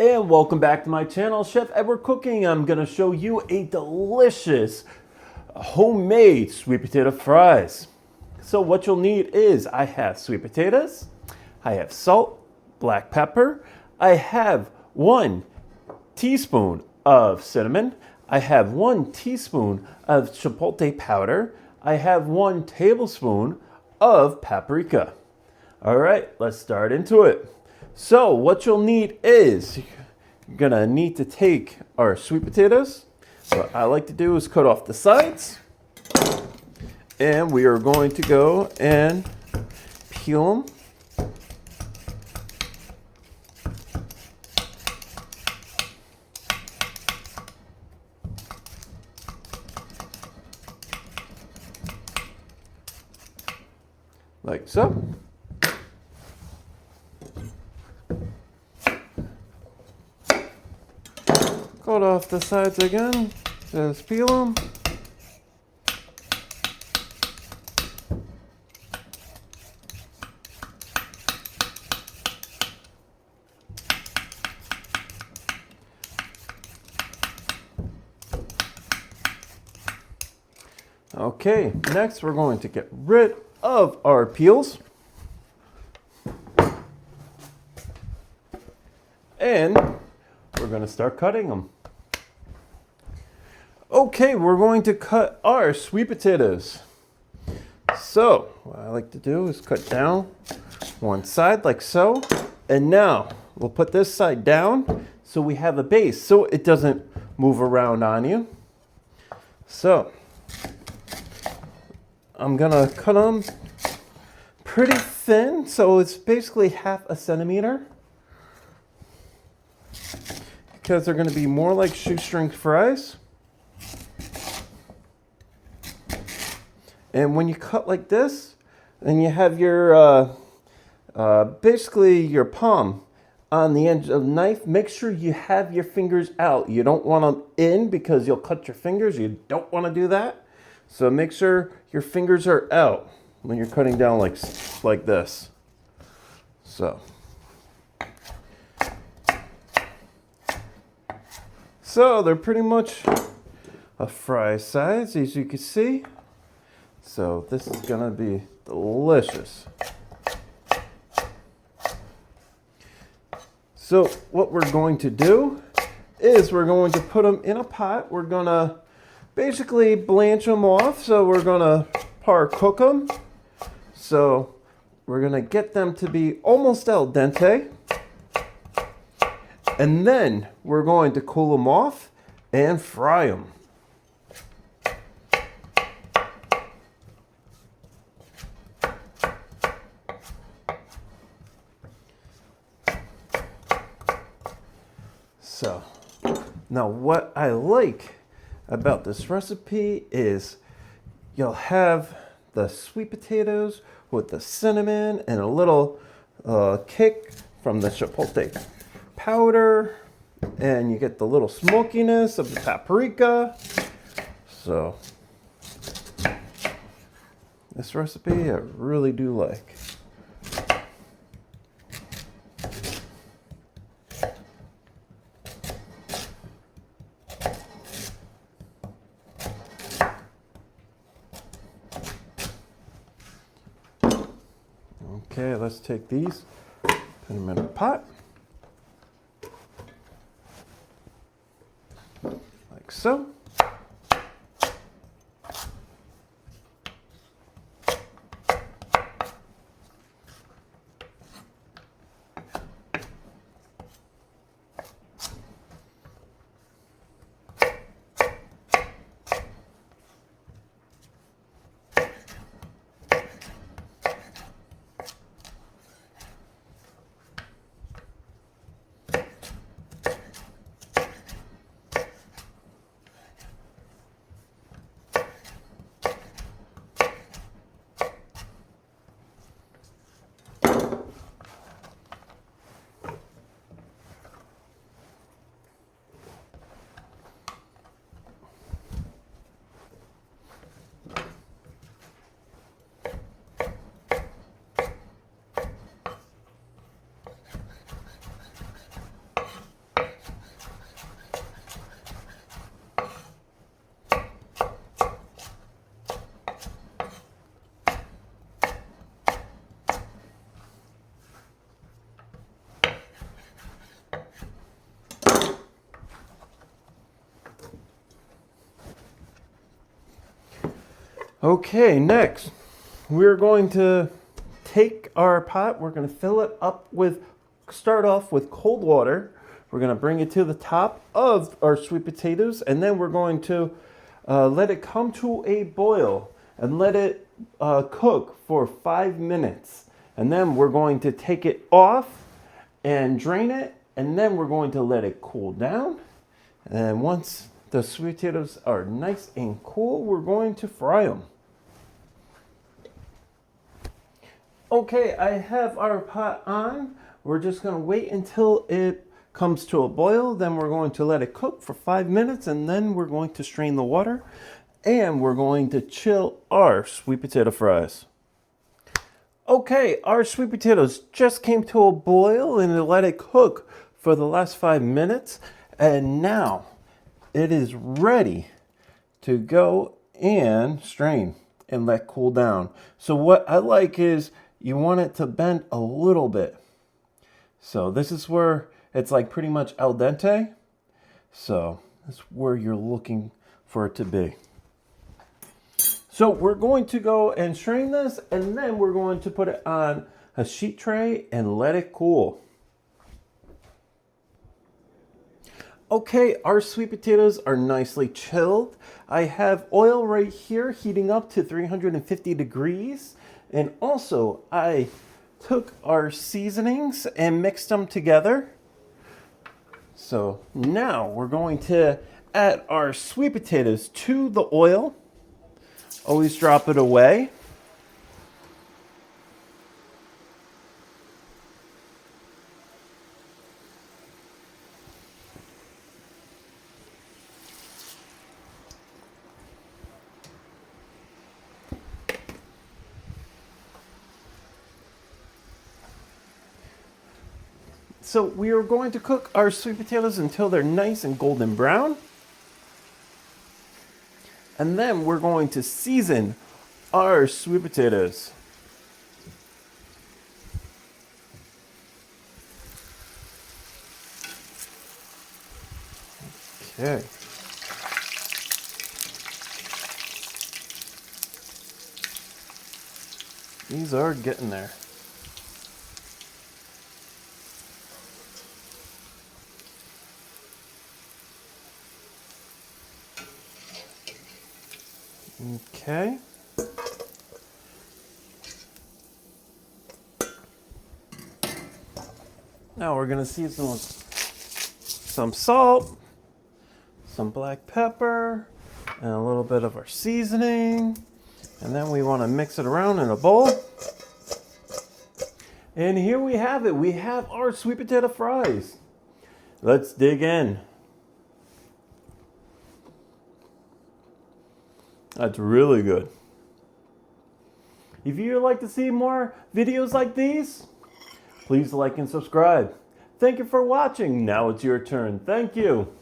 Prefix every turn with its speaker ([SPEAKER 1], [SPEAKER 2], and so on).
[SPEAKER 1] And welcome back to my channel, Chef Edward Cooking. I'm gonna show you a delicious homemade sweet potato fries. So what you'll need is I have sweet potatoes, I have salt, black pepper, I have 1 teaspoon of cinnamon, I have 1 teaspoon of chipotle powder, I have 1 tablespoon of paprika. All right, let's start into it. So what you'll need is you're gonna need to take our sweet potatoes. What I like to do is cut off the sides, and we are going to go and peel them. Like so. Cut off the sides again, just peel them. Okay, next we're going to get rid of our peels. And we're going to start cutting them. Okay, we're going to cut our sweet potatoes. So, what I like to do is cut down one side like so. And now we'll put this side down so we have a base so it doesn't move around on you. So, I'm gonna cut them pretty thin, so it's basically half a centimeter, because they're gonna be more like shoestring fries. And when you cut like this, and you have your, basically your palm on the edge of the knife, make sure you have your fingers out. You don't want them in because you'll cut your fingers. You don't want to do that. So make sure your fingers are out when you're cutting down like this. So they're pretty much a fry size, as you can see. So this is gonna be delicious. So what we're going to do is we're going to put them in a pot. We're gonna basically blanch them off. So we're gonna par cook them. So we're gonna get them to be almost al dente. And then we're going to cool them off and fry them. So now what I like about this recipe is you'll have the sweet potatoes with the cinnamon and a little kick from the chipotle powder, and you get the little smokiness of the paprika. So this recipe I really do like. Okay, let's take these, put them in a pot, like so. Okay, next, we're going to take our pot. We're going to fill it up with, start off with cold water. We're going to bring it to the top of our sweet potatoes, and then we're going to let it come to a boil and let it cook for 5 minutes. And then we're going to take it off and drain it, and then we're going to let it cool down. And once the sweet potatoes are nice and cool, we're going to fry them. Okay, I have our pot on. We're just going to wait until it comes to a boil. Then we're going to let it cook for 5 minutes, and then we're going to strain the water, and we're going to chill our sweet potato fries. Okay, our sweet potatoes just came to a boil, and let it cook for the last 5 minutes, and now it is ready to go and strain and let cool down. So what I like is you want it to bend a little bit. So this is where it's like pretty much al dente. So that's where you're looking for it to be. So we're going to go and strain this, and then we're going to put it on a sheet tray and let it cool. Okay, our sweet potatoes are nicely chilled. I have oil right here heating up to 350 degrees. And also, I took our seasonings and mixed them together. So now we're going to add our sweet potatoes to the oil. Always drop it away. So we are going to cook our sweet potatoes until they're nice and golden brown. And then we're going to season our sweet potatoes. Okay. These are getting there. Okay. Now we're going to season with some salt, some black pepper, and a little bit of our seasoning. And then we want to mix it around in a bowl. And here we have it. We have our sweet potato fries. Let's dig in. That's really good. If you'd like to see more videos like these, please like and subscribe. Thank you for watching. Now it's your turn. Thank you.